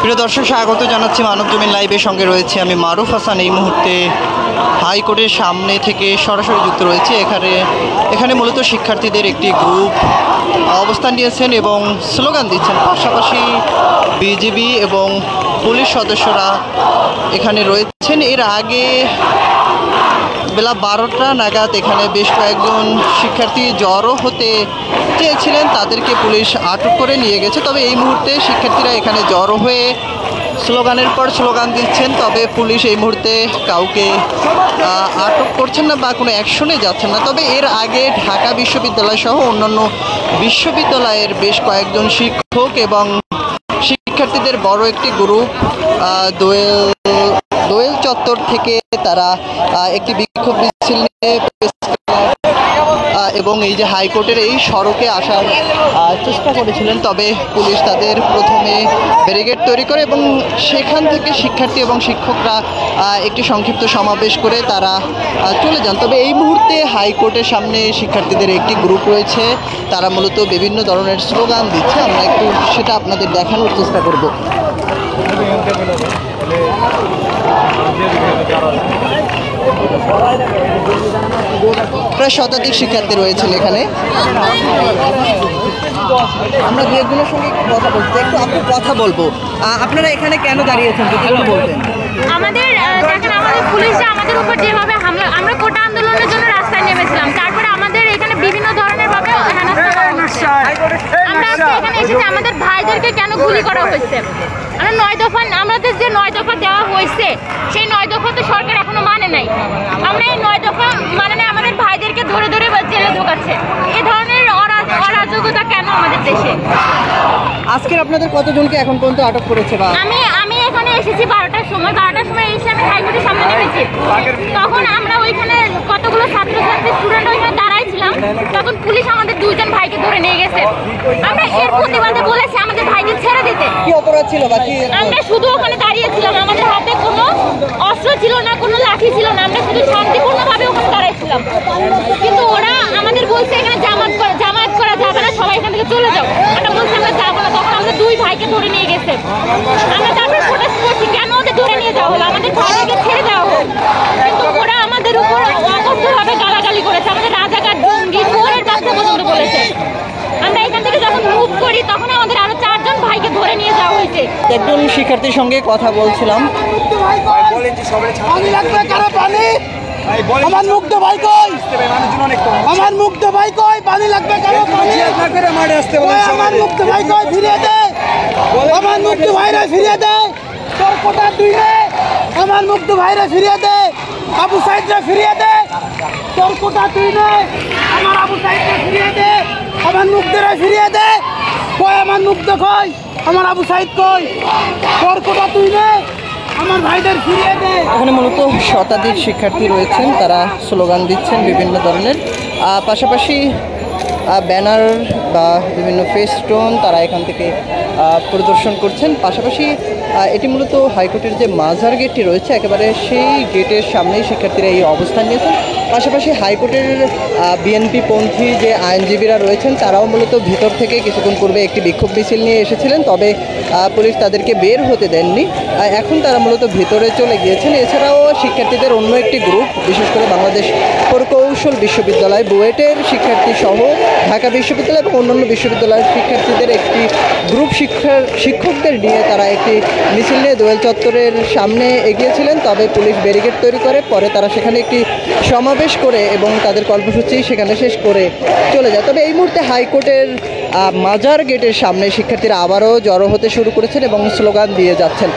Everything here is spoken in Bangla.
প্রিয় দর্শক, স্বাগত জানাচ্ছি মানব জমিন লাইভের সঙ্গে রয়েছে আমি মারুফ হাসান। এই মুহূর্তে হাইকোর্টের সামনে থেকে সরাসরি যুক্ত রয়েছে। এখানে মূলত শিক্ষার্থীদের একটি গ্রুপ অবস্থান নিয়েছেন এবং স্লোগান দিচ্ছেন। পাশাপাশি বিজিবি এবং পুলিশ সদস্যরা এখানে রয়েছেন। এর আগে বেলা 12টা নাগাদ এখানে বেশ কয়েকজন শিক্ষার্থী জড়ো হতে চেয়েছিলেন, তাদেরকে পুলিশ আটক করে নিয়ে গেছে। তবে এই মুহূর্তে শিক্ষার্থীরা এখানে জড়ো হয়ে স্লোগানের পর স্লোগান দিচ্ছেন। তবে পুলিশ এই মুহূর্তে কাউকে আটক করছেন না বা কোনো অ্যাকশনে যাচ্ছেন না। তবে এর আগে ঢাকা বিশ্ববিদ্যালয় সহ অন্যান্য বিশ্ববিদ্যালয়ের বেশ কয়েকজন শিক্ষক এবং শিক্ষার্থীদের বড় একটি গ্রুপ দোয়েল চত্বর থেকে তারা একটি বিক্ষোভ মিছিল নিয়ে এবং এই যে হাইকোর্টের এই সড়কে আসার চেষ্টা করেছিলেন। তবে পুলিশ তাদের প্রথমে ব্যারিকেড তৈরি করে এবং সেখান থেকে শিক্ষার্থী এবং শিক্ষকরা একটি সংক্ষিপ্ত সমাবেশ করে তারা চলে যান। তবে এই মুহূর্তে হাইকোর্টের সামনে শিক্ষার্থীদের একটি গ্রুপ রয়েছে, তারা মূলত বিভিন্ন ধরনের স্লোগান দিচ্ছে। আমরা একটু সেটা আপনাদের দেখানোর চেষ্টা করব। প্রায় শতাধিক শিক্ষার্থী রয়েছেন এখানে। আমরা দু একজনের সঙ্গে কথা বলছি, একটু আপনি কথা বলবো। আপনারা এখানে কেন দাঁড়িয়েছেন যদি একটু বলতেন? আমাদের পুলিশরা আমাদের উপর যেভাবে হামলা, আমরা কোটা আন্দোলনের জন্য রাস্তায় নেমেছিলাম, তারপরে আমাদের এখানে বিভিন্ন ধরনের ভাবে আমরা এখানে এসেছি। আমাদের ভাইদেরকে কেন গুলি করা হয়েছে? আমরা 9 দফা, আমাদের যে 9 দফা দেওয়া হয়েছে সেই 9 দফা তো সরকার এখনো মানে নাই। আমরা এই 9 দফা মানে নাই, আমাদের ভাইদেরকে ধরে ধরে জেলে ঢোকাচ্ছে। এই ধরনের অরাজকতা কেন আমাদের দেশে? আজকের আপনাদের কতজনকে এখন পর্যন্ত আটক করেছে? বা আমি এখানে এসেছি 12টার সময় এসে আমি হাইকোর্টের সামনে নেমেছি। তখন আমরা ওইখানে কতগুলো ছাত্রছাত্রী স্টুডেন্ট ওইখানে দাঁড়াইছিলাম, তখন পুলিশ আমাদের 2জন ভাইকে ধরে নিয়ে গেছে। আমরা এর প্রতিবাদে বলেছি আমাদের ভাইকে ছেড়ে দিতে। কি অপরাধ ছিল? আমরা শুধু ওখানে দাঁড়িয়েছিলাম, আমাদের হাতে কোনো অস্ত্র ছিল না, কোনো লাঠি ছিল না, আমরা শুধু শান্তিপূর্ণভাবে ওখানে দাঁড়াইছিলাম। কিন্তু ওরা আমাদের বলছে এখানে জামায়াত করা যাবে না, সবাই এখান থেকে চলে যাও। আমরা বলছি আমরা যাবো না। তখন আমাদের 2 ভাইকে ধরে নিয়ে গেছে। আমরা তারপরে প্রোটেস্ট করছি কেন ওদের ধরে নিয়ে যাওয়া হলো, আমাদের ভাইকে ছেড়ে দেওয়া হলো। কিন্তু ওরা আমাদের উপর অকথ্যভাবে গালাগালি করেছে, আমাদের রাজাকার জঙ্গি চোরের বাচ্চা পর্যন্ত বলেছে। আমরা এখান থেকে যখন মুভ করি তখন আমাদের আরো 4জন ভাইকে ধরে নিয়ে যাওয়া হয়েছে। একজন শিক্ষার্থীর সঙ্গে কথা বলছিলাম। আমার মুগ্ধ ভাই কই? আমার মুগ্ধ ভাই কই? পানি লাগবে কারো? আমার মুগ্ধ ভাই কই? ফিরিয়ে দে। আমার মুগ্ধ ভাইরা ফিরিয়ে দে। তোর কোটা তুই নে। আমার মুগ্ধ ভাইরা ফিরিয়ে দে। আবু সাইদরা ফিরিয়ে দে। তোর কোটা তুই নে। আমার আবু সাইদরা ফিরিয়ে দে। আমার মুগ্ধরা ফিরিয়ে দে। কই আমার মুগ্ধ কই? আমার আবু সাইদ কই? তোর কোটা তুই নে। আমার ভাইদের ফিরিয়ে দে। এখানে মূলত শতাধিক শিক্ষার্থী রয়েছেন, তারা স্লোগান দিচ্ছেন বিভিন্ন ধরনের। পাশাপাশি ব্যানার বা বিভিন্ন ফেস্টুন তারা এখান থেকে পরিদর্শন করছেন। পাশাপাশি এটি মূলত হাইকোর্টের যে মাজার গেটটি রয়েছে একেবারে সেই গেটের সামনেই শিক্ষার্থীরা এই অবস্থান নিয়েছেন। পাশাপাশি হাইকোর্টের বিএনপি পন্থী যে আইনজীবীরা রয়েছেন তারাও মূলত ভিতর থেকে কিছুক্ষণ পূর্বে একটি বিক্ষোভ মিছিল নিয়ে এসেছিলেন, তবে পুলিশ তাদেরকে বের হতে দেননি। এখন তারা মূলত ভিতরে চলে গিয়েছেন। এছাড়াও শিক্ষার্থীদের অন্য একটি গ্রুপ, বিশেষ করে বাংলাদেশ প্রকৌশল বিশ্ববিদ্যালয় বুয়েটের শিক্ষার্থী সহ ঢাকা বিশ্ববিদ্যালয় এবং অন্যান্য বিশ্ববিদ্যালয়ের শিক্ষার্থীদের একটি গ্রুপ শিক্ষকদের নিয়ে তারা একটি মিছিল নিয়ে দোয়েল চত্বরের সামনে এগিয়েছিলেন। তবে পুলিশ ব্যারিকেড তৈরি করে পরে তারা সেখানে একটি সমাবেশ করে এবং তাদের কর্মসূচি সেখানে শেষ করে চলে যায়। তবে এই মুহূর্তে হাইকোর্টের মাজার গেটের সামনে শিক্ষার্থীরা আবারও জড়ো হতে শুরু করেছেন এবং স্লোগান দিয়ে যাচ্ছেন।